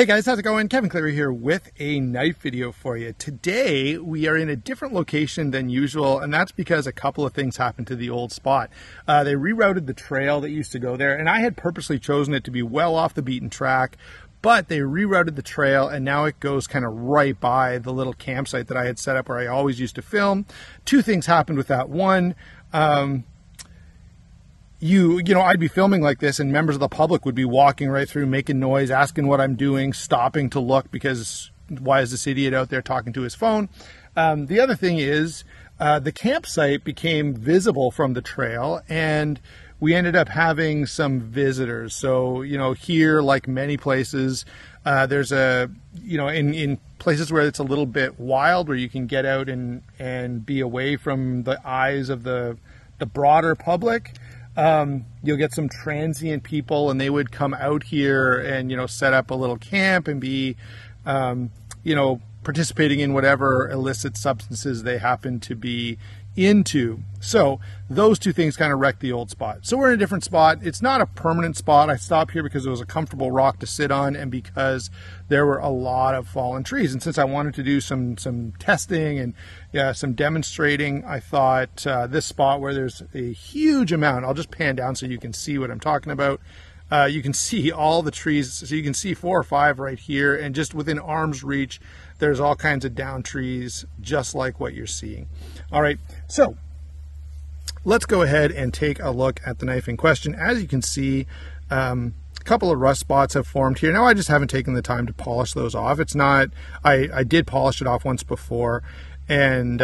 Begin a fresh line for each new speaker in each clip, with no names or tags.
Hey guys, how's it going? Kevin Cleary here with a knife video for you. Today we are in a different location than usual, and that's because a couple of things happened to the old spot. They rerouted the trail that used to go there, and I had purposely chosen it to be well off the beaten track, but they rerouted the trail and now it goes kind of right by the little campsite that I had set up where I always used to film. Two things happened with that. One, you know, I'd be filming like this and members of the public would be walking right through, making noise, asking what I'm doing, stopping to look because why is this idiot out there talking to his phone? The other thing is the campsite became visible from the trail and we ended up having some visitors. So, you know, here, like many places, there's a, you know, in places where it's a little bit wild, where you can get out and be away from the eyes of the broader public, you'll get some transient people and they would come out here and, you know, set up a little camp and be, you know, participating in whatever illicit substances they happen to be into. So those two things kind of wrecked the old spot. So we're in a different spot. It's not a permanent spot. I stopped here because it was a comfortable rock to sit on and because there were a lot of fallen trees. And since I wanted to do some testing and some demonstrating, I thought this spot where there's a huge amount, I'll just pan down so you can see what I'm talking about. You can see all the trees, so you can see 4 or 5 right here, and just within arm's reach, there's all kinds of down trees, just like what you're seeing. All right, so let's go ahead and take a look at the knife in question. As you can see, a couple of rust spots have formed here. Now, I just haven't taken the time to polish those off. It's not, I did polish it off once before, and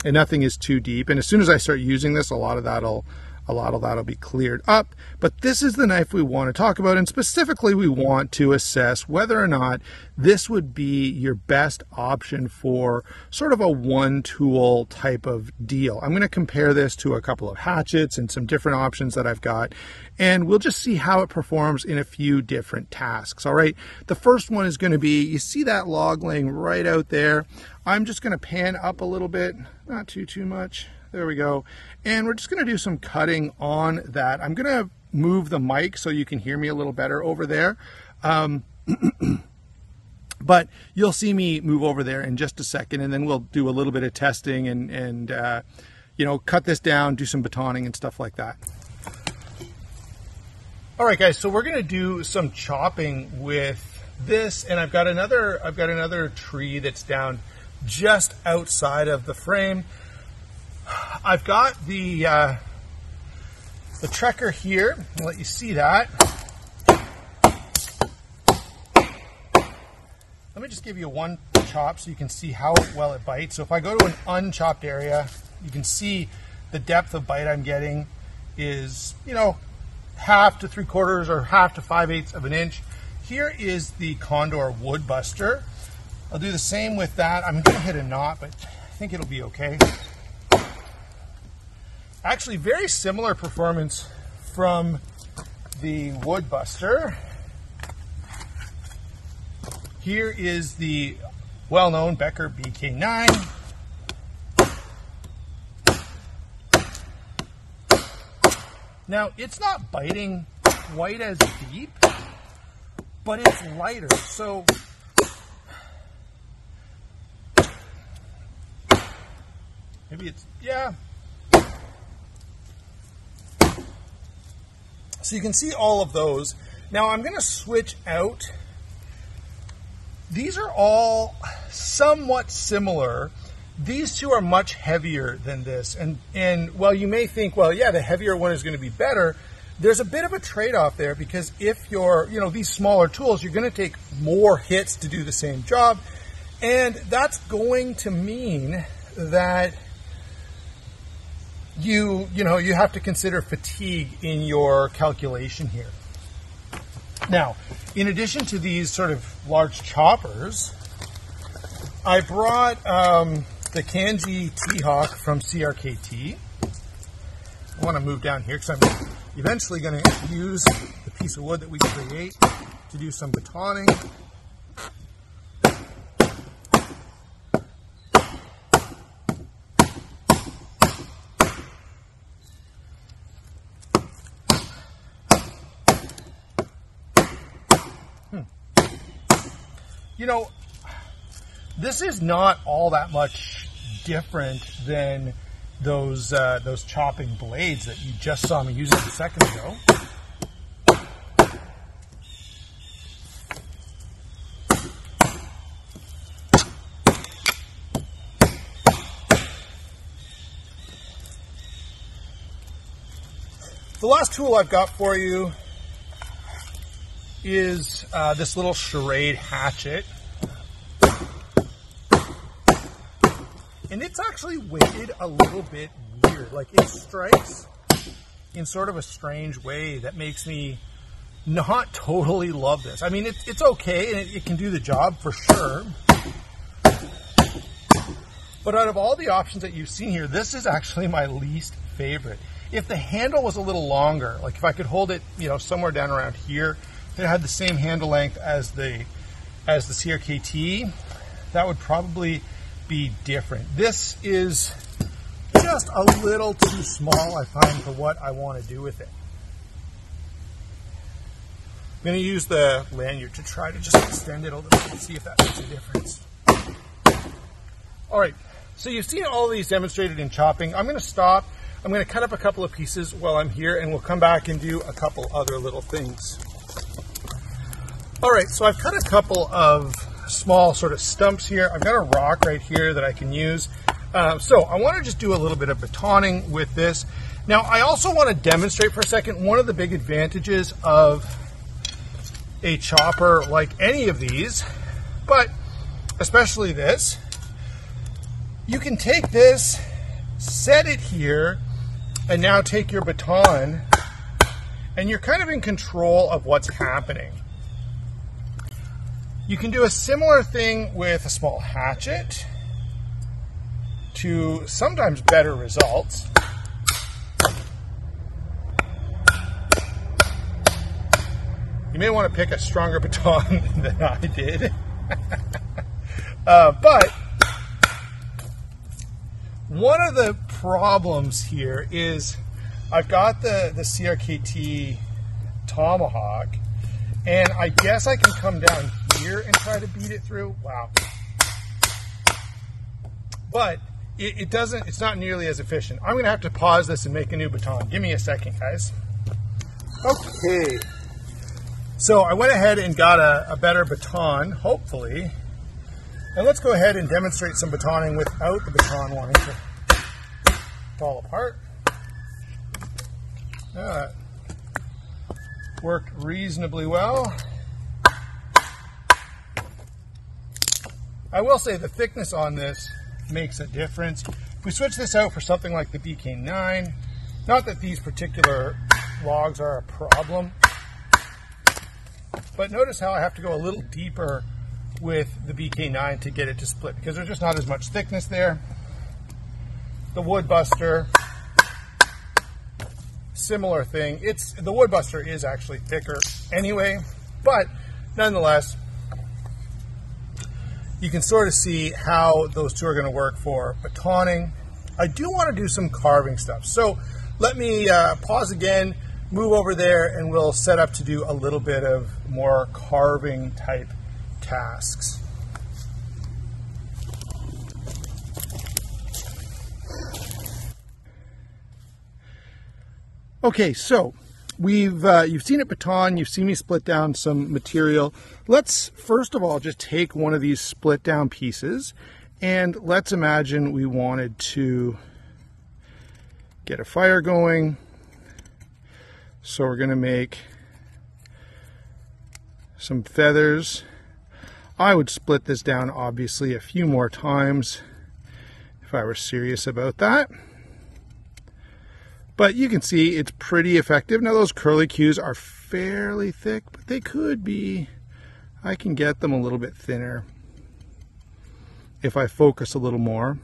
nothing is too deep. And as soon as I start using this, a lot of that'll be cleared up. But this is the knife we want to talk about, and specifically we want to assess whether or not this would be your best option for sort of a one-tool type of deal. I'm going to compare this to a couple of hatchets and some different options that I've got, and we'll just see how it performs in a few different tasks. All right, the first one is going to be, you see that log laying right out there. I'm just going to pan up a little bit, not too much. There we go. And we're just going to do some cutting on that. I'm going to move the mic so you can hear me a little better over there. But you'll see me move over there in just a second, and then we'll do a little bit of testing and you know, cut this down, do some batoning and stuff like that. All right, guys, so we're going to do some chopping with this, and I've got another tree that's down just outside of the frame. I've got the Trakker here. I'll let you see that. Let me just give you one chop so you can see how well it bites. So if I go to an unchopped area, you can see the depth of bite I'm getting is, you know, 1/2 to 3/4 or 1/2 to 5/8 of an inch. Here is the Condor Wood Buster. I'll do the same with that. I'm going to hit a knot, but I think it'll be okay. Actually, very similar performance from the Wood Buster. Here is the well-known Becker BK9. Now, it's not biting quite as deep, but it's lighter. So maybe it's, yeah. So you can see all of those. Now I'm going to switch out. These are all somewhat similar. These two are much heavier than this. And while you may think, well, yeah, the heavier one is going to be better, there's a bit of a trade-off there, because if you're, you know, these smaller tools, you're going to take more hits to do the same job. And that's going to mean that you know, you have to consider fatigue in your calculation here. Now, in addition to these sort of large choppers, I brought the Kanji T-Hawk from CRKT. I want to move down here because I'm eventually going to use the piece of wood that we create to do some batoning. you know, this is not all that much different than those chopping blades that you just saw me using a second ago. The last tool I've got for you is this little charade hatchet. And it's actually weighted a little bit weird. Like, it strikes in sort of a strange way that makes me not totally love this. I mean, it's okay and it can do the job for sure. But out of all the options that you've seen here, this is actually my least favorite. If the handle was a little longer, like if I could hold it, you know, somewhere down around here, and it had the same handle length as the CRKT, that would probably be different. This is just a little too small, I find, for what I want to do with it. I'm going to use the lanyard to try to just extend it a little bit and see if that makes a difference. All right, so you've seen all of these demonstrated in chopping. I'm going to stop. I'm going to cut up a couple of pieces while I'm here, and we'll come back and do a couple other little things. All right, so I've cut a couple of small sort of stumps here. I've got a rock right here that I can use. So I want to just do a little bit of batoning with this. Now, I also want to demonstrate for a second one of the big advantages of a chopper like any of these, but especially this. You can take this, set it here, and now take your baton, and you're kind of in control of what's happening. You can do a similar thing with a small hatchet to sometimes better results. You may want to pick a stronger baton than I did. But one of the problems here is I've got the CRKT tomahawk, and I guess I can come down here and try to beat it through. Wow. But it's not nearly as efficient. I'm going to have to pause this and make a new baton. Give me a second, guys. Okay. So I went ahead and got a better baton, hopefully. And let's go ahead and demonstrate some batoning without the baton wanting to fall apart. That worked reasonably well. I will say the thickness on this makes a difference. If we switch this out for something like the BK9, not that these particular logs are a problem, but notice how I have to go a little deeper with the BK9 to get it to split, because there's just not as much thickness there. The Wood Buster, similar thing. The Wood Buster is actually thicker anyway, but nonetheless, you can sort of see how those two are going to work for batoning. I do want to do some carving stuff, so let me pause again, move over there, and we'll set up to do a little bit of more carving type tasks. Okay, so you've seen it baton, you've seen me split down some material. Let's first of all just take one of these split down pieces, and let's imagine we wanted to get a fire going. So we're going to make some feathers. I would split this down obviously a few more times if I were serious about that. But you can see it's pretty effective. Now those curlicues are fairly thick, but they could be, I can get them a little bit thinner if I focus a little more.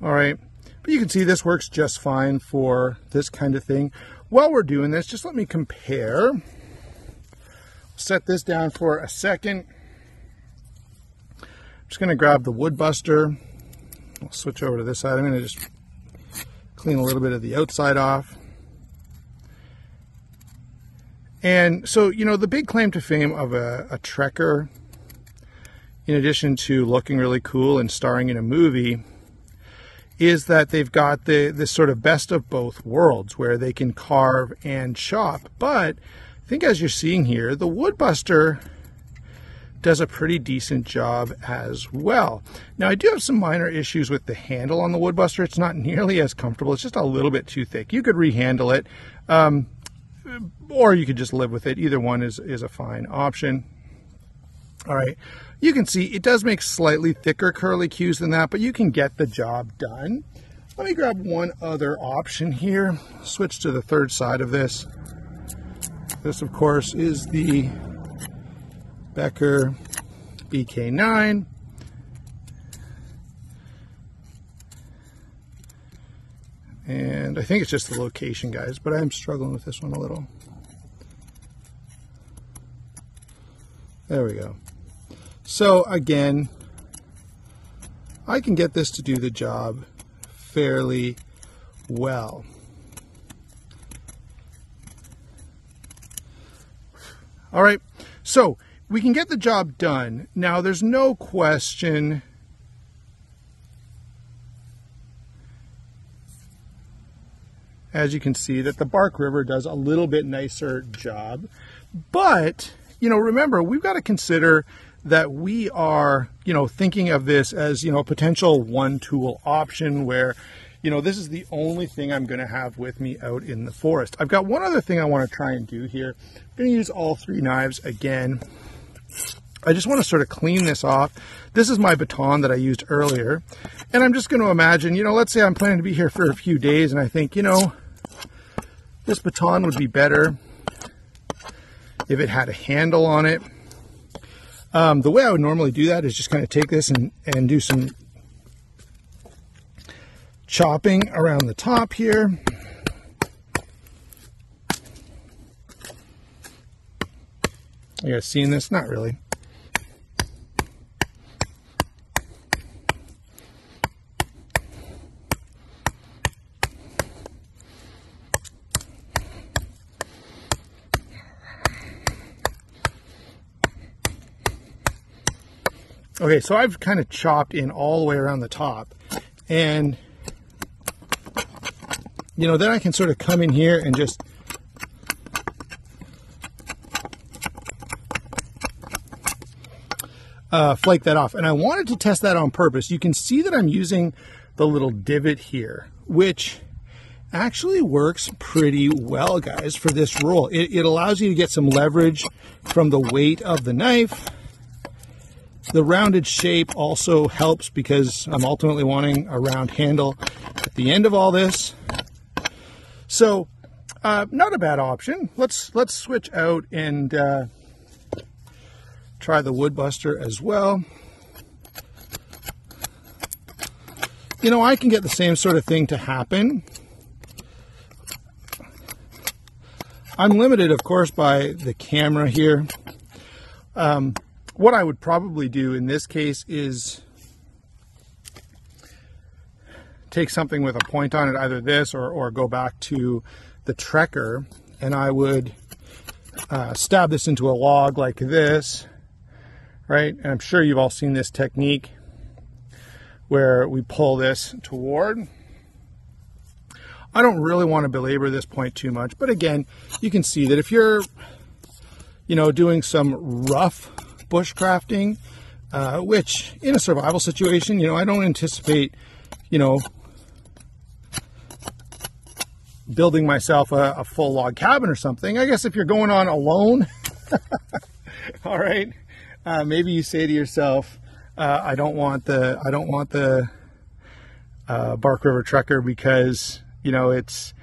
All right, but you can see this works just fine for this kind of thing. While we're doing this, just let me compare. Set this down for a second. I'm just going to grab the Wood Buster. I'll switch over to this side. I'm going to just clean a little bit of the outside off. And so, you know, the big claim to fame of a Trakker in addition to looking really cool and starring in a movie, is that they've got this sort of best of both worlds where they can carve and chop. But I think as you're seeing here, the Woodbuster does a pretty decent job as well. Now I do have some minor issues with the handle on the Woodbuster. It's not nearly as comfortable. It's just a little bit too thick. You could rehandle it, or you could just live with it. Either one is a fine option. All right, you can see it does make slightly thicker curly cues than that, but you can get the job done. Let me grab one other option here. Switch to the third side of this. This, of course, is the Becker BK9. And I think it's just the location, guys, but I'm struggling with this one a little. There we go. So again, I can get this to do the job fairly well. All right, so we can get the job done. Now, there's no question as you can see that the Bark River does a little bit nicer job. But, you know, remember, we've got to consider that we are, you know, thinking of this as, you know, a potential one tool option where, you know, this is the only thing I'm going to have with me out in the forest. I've got one other thing I want to try and do here. I'm going to use all three knives again. I just want to sort of clean this off. This is my baton that I used earlier. And I'm just going to imagine, you know, let's say I'm planning to be here for a few days and I think, you know, this baton would be better if it had a handle on it. The way I would normally do that is just kind of take this and do some chopping around the top here. You guys seeing this? Not really. Okay, so I've kind of chopped in all the way around the top, and you know, then I can sort of come in here and just flake that off. And I wanted to test that on purpose. You can see that I'm using the little divot here, which actually works pretty well, guys, for this roll. It allows you to get some leverage from the weight of the knife. The rounded shape also helps because I'm ultimately wanting a round handle at the end of all this. So, not a bad option. Let's switch out and try the Woodbuster as well. You know, I can get the same sort of thing to happen. I'm limited, of course, by the camera here. What I would probably do in this case is take something with a point on it, either this or go back to the Trakker, and I would stab this into a log like this, right? And I'm sure you've all seen this technique where we pull this toward. I don't really want to belabor this point too much, but again, you can see that if you're, you know, doing some rough bushcrafting, which in a survival situation, you know, I don't anticipate, you know, building myself a full log cabin or something. I guess if you're going on alone, all right, maybe you say to yourself, I don't want the Bark River Trakker because, you know, it's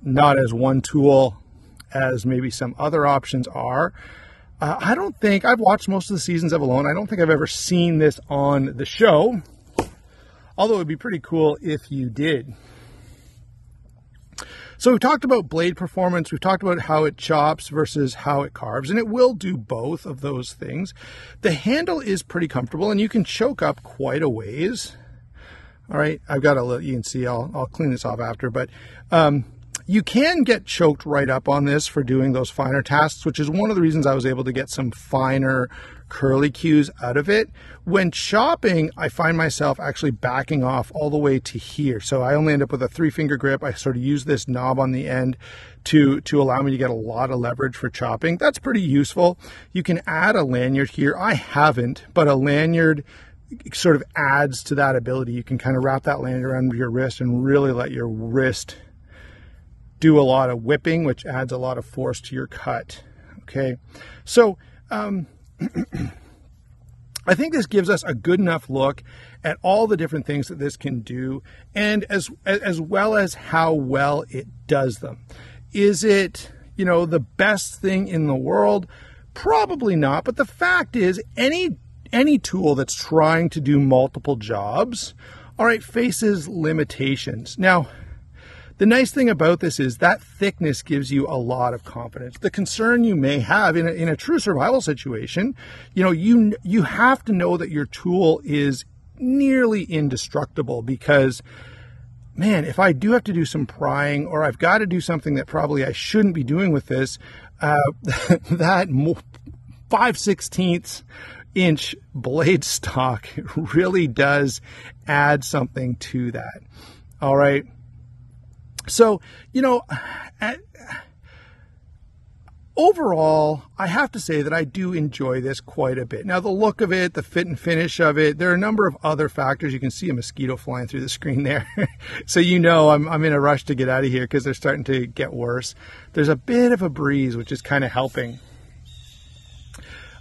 not as one tool as maybe some other options are. I don't think, I've watched most of the seasons of Alone. I don't think I've ever seen this on the show, although it would be pretty cool if you did. So we've talked about blade performance. We've talked about how it chops versus how it carves, and it will do both of those things. The handle is pretty comfortable, and you can choke up quite a ways. All right, I've got a little, you can see, I'll clean this off after, but you can get choked right up on this for doing those finer tasks, which is one of the reasons I was able to get some finer curly cues out of it. When chopping, I find myself actually backing off all the way to here. So I only end up with a 3-finger grip. I sort of use this knob on the end to allow me to get a lot of leverage for chopping. That's pretty useful. You can add a lanyard here. I haven't, but a lanyard sort of adds to that ability. You can kind of wrap that lanyard around your wrist and really let your wrist do a lot of whipping, which adds a lot of force to your cut. Okay, so I think this gives us a good enough look at all the different things that this can do, and as well as how well it does them. Is it, you know, the best thing in the world? Probably not, but the fact is any tool that's trying to do multiple jobs, all right, faces limitations. Now, the nice thing about this is that thickness gives you a lot of confidence. The concern you may have in a true survival situation, you know, you have to know that your tool is nearly indestructible, because, man, if I do have to do some prying, or I've got to do something that probably I shouldn't be doing with this, that 5/16 inch blade stock really does add something to that. All right. So, you know, overall, I have to say that I do enjoy this quite a bit. Now, the look of it, the fit and finish of it, there are a number of other factors. You can see a mosquito flying through the screen there. So, you know, I'm in a rush to get out of here because they're starting to get worse. There's a bit of a breeze, which is kind of helping.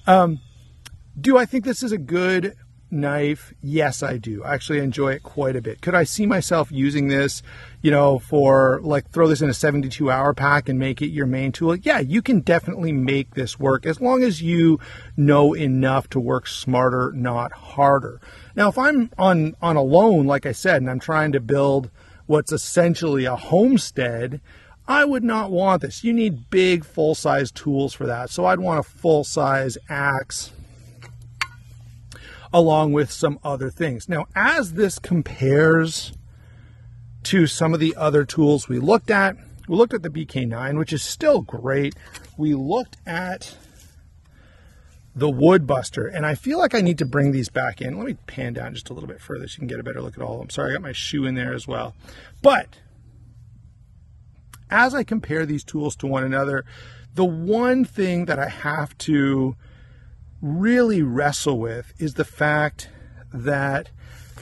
Do I think this is a good knife? Yes, I do. I actually enjoy it quite a bit. Could I see myself using this, you know, for like throw this in a 72-hour pack and make it your main tool? Yeah, you can definitely make this work as long as you know enough to work smarter, not harder. Now, if I'm on a loan, like I said, and I'm trying to build what's essentially a homestead, I would not want this. You need big, full-size tools for that. So I'd want a full-size axe along with some other things. Now, as this compares to some of the other tools we looked at the BK9, which is still great. We looked at the Wood Buster, and I feel like I need to bring these back in. Let me pan down just a little bit further so you can get a better look at all of them. Sorry, I got my shoe in there as well. But as I compare these tools to one another, the one thing that I have to really wrestle with is the fact that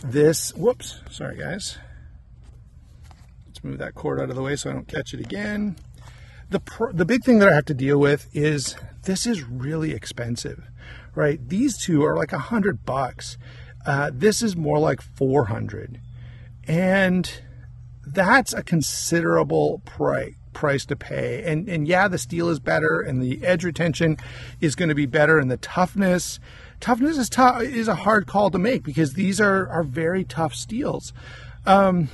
this, whoops, sorry guys. Let's move that cord out of the way so I don't catch it again. The big thing that I have to deal with is this is really expensive, right? These two are like $100. This is more like 400, and that's a considerable price to pay. And yeah, the steel is better, and the edge retention is going to be better, and the toughness is a hard call to make because these are very tough steels. Do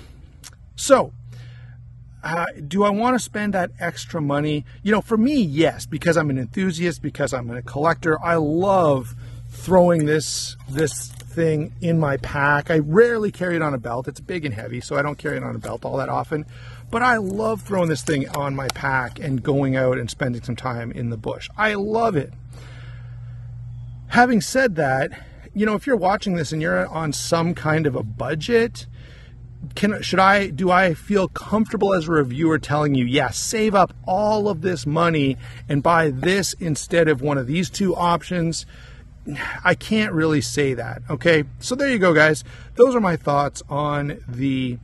I want to spend that extra money? You know, for me, yes, because I'm an enthusiast, because I'm a collector. I love throwing this thing in my pack. I rarely carry it on a belt. It's big and heavy, so I don't carry it on a belt all that often. But I love throwing this thing on my pack and going out and spending some time in the bush. I love it. Having said that, you know, if you're watching this and you're on some kind of a budget, do I feel comfortable as a reviewer telling you, yes, save up all of this money and buy this instead of one of these two options? I can't really say that. Okay, so there you go, guys. Those are my thoughts on the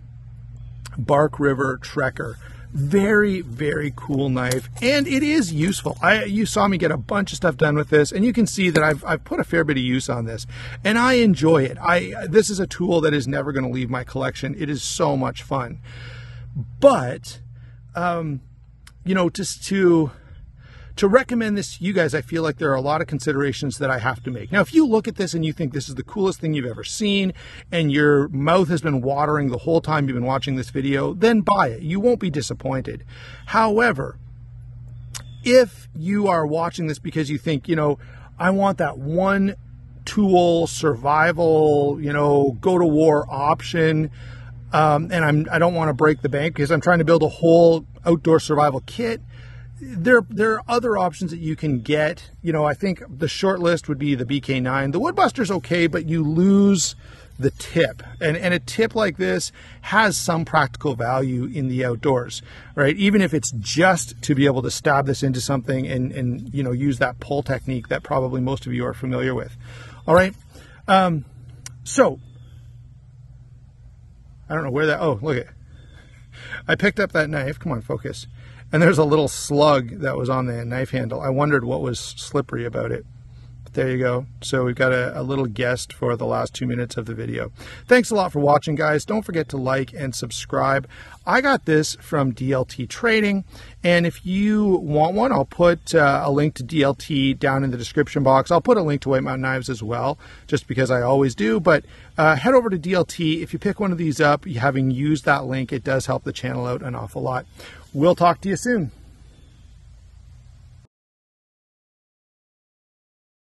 Bark River Trakker. Very, very cool knife, and it is useful. You saw me get a bunch of stuff done with this, and you can see that I've put a fair bit of use on this, and I enjoy it. This is a tool that is never going to leave my collection. It is so much fun. But you know, just to recommend this to you guys, I feel like there are a lot of considerations that I have to make. Now, if you look at this and you think this is the coolest thing you've ever seen, and your mouth has been watering the whole time you've been watching this video, then buy it. You won't be disappointed. However, if you are watching this because you think, you know, I want that one tool survival, you know, go to war option, and I don't want to break the bank because I'm trying to build a whole outdoor survival kit, there are other options that you can get. You know, I think the short list would be the BK9. The Woodbuster's okay, but you lose the tip. And a tip like this has some practical value in the outdoors, right? Even if it's just to be able to stab this into something and you know, use that pull technique that probably most of you are familiar with. All right. So I don't know where that, oh, look at, I picked up that knife. Come on, focus. And there's a little slug that was on the knife handle. I wondered what was slippery about it. But there you go. So we've got a little guest for the last 2 minutes of the video. Thanks a lot for watching, guys. Don't forget to like and subscribe. I got this from DLT Trading. And if you want one, I'll put a link to DLT down in the description box. I'll put a link to White Mountain Knives as well, just because I always do. But head over to DLT. If you pick one of these up, having used that link, it does help the channel out an awful lot. We'll talk to you soon.